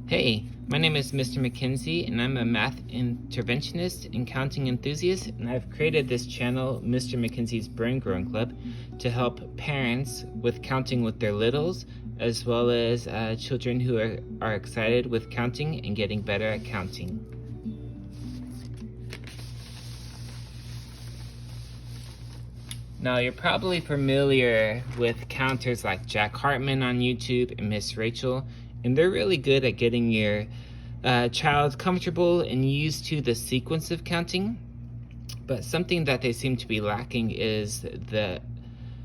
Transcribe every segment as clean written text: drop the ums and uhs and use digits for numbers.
Hey, my name is Mr. McKenzie, and I'm a math interventionist and counting enthusiast, and I've created this channel, Mr. McKenzie's Brain Growing Club, to help parents with counting with their littles, as well as children who are excited with counting and getting better at counting. Now, you're probably familiar with counters like Jack Hartman on YouTube and Miss Rachel, and they're really good at getting your child comfortable and used to the sequence of counting. But something that they seem to be lacking is the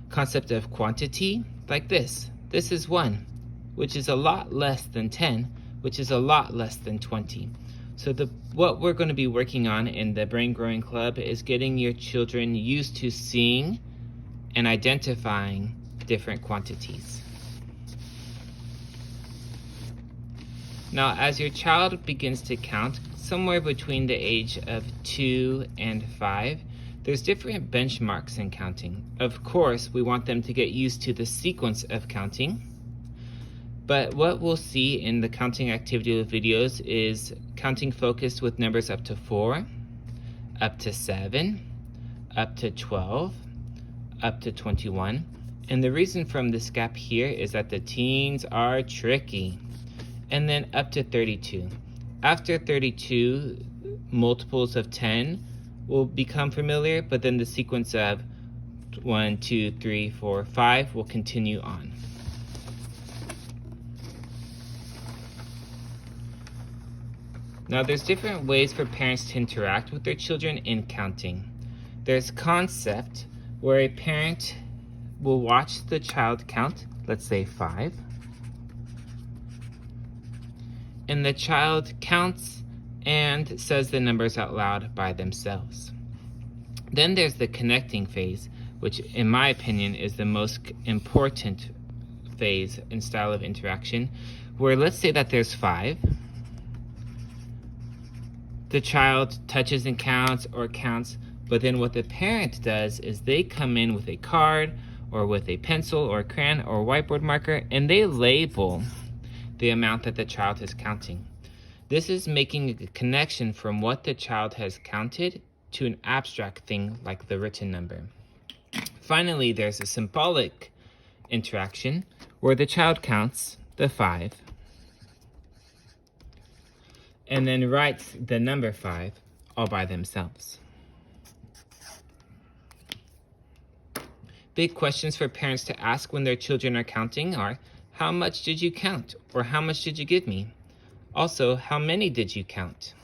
concept of quantity, like this. This is 1, which is a lot less than 10, which is a lot less than 20. So what we're going to be working on in the Brain Growing Club is getting your children used to seeing and identifying different quantities. Now, as your child begins to count, somewhere between the age of 2 and 5, there's different benchmarks in counting. Of course, we want them to get used to the sequence of counting. But what we'll see in the counting activity videos is counting focused with numbers up to 4, up to 7, up to 12, up to 21. And the reason from this gap here is that the teens are tricky. And then up to 32. After 32, multiples of 10 will become familiar, but then the sequence of 1, 2, 3, 4, 5 will continue on. Now, there's different ways for parents to interact with their children in counting. There's concept where a parent will watch the child count, let's say 5, and the child counts and says the numbers out loud by themselves. Then there's the connecting phase, which in my opinion is the most important phase and style of interaction, where let's say that there's 5. The child touches and counts or counts, but then what the parent does is they come in with a card or with a pencil or a crayon or whiteboard marker and they label the amount that the child is counting. This is making a connection from what the child has counted to an abstract thing like the written number. Finally, there's a symbolic interaction where the child counts the 5 and then writes the number 5 all by themselves. Big questions for parents to ask when their children are counting are, how much did you count? Or how much did you give me? Also, how many did you count?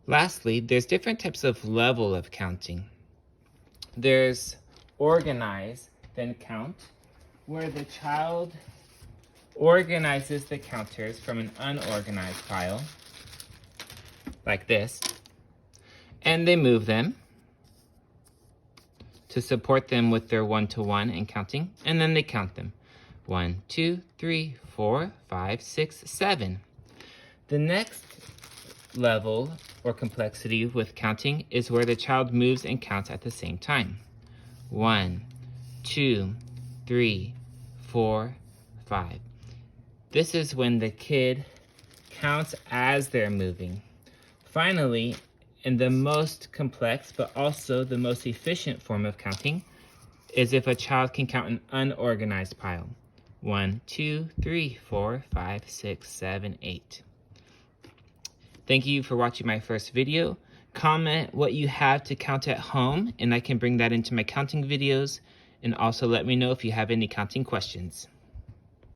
Lastly, there's different types of level of counting. There's organize, then count, where the child organizes the counters from an unorganized pile, like this, and they move them to support them with their 1-to-1 and counting, and then they count them. 1, 2, 3, 4, 5, 6, 7. The next level or complexity with counting is where the child moves and counts at the same time. 1, 2, 3, 4, 5. This is when the kid counts as they're moving. Finally, and the most complex, but also the most efficient form of counting is if a child can count an unorganized pile. 1, 2, 3, 4, 5, 6, 7, 8. Thank you for watching my first video. Comment what you have to count at home, and I can bring that into my counting videos. And also let me know if you have any counting questions.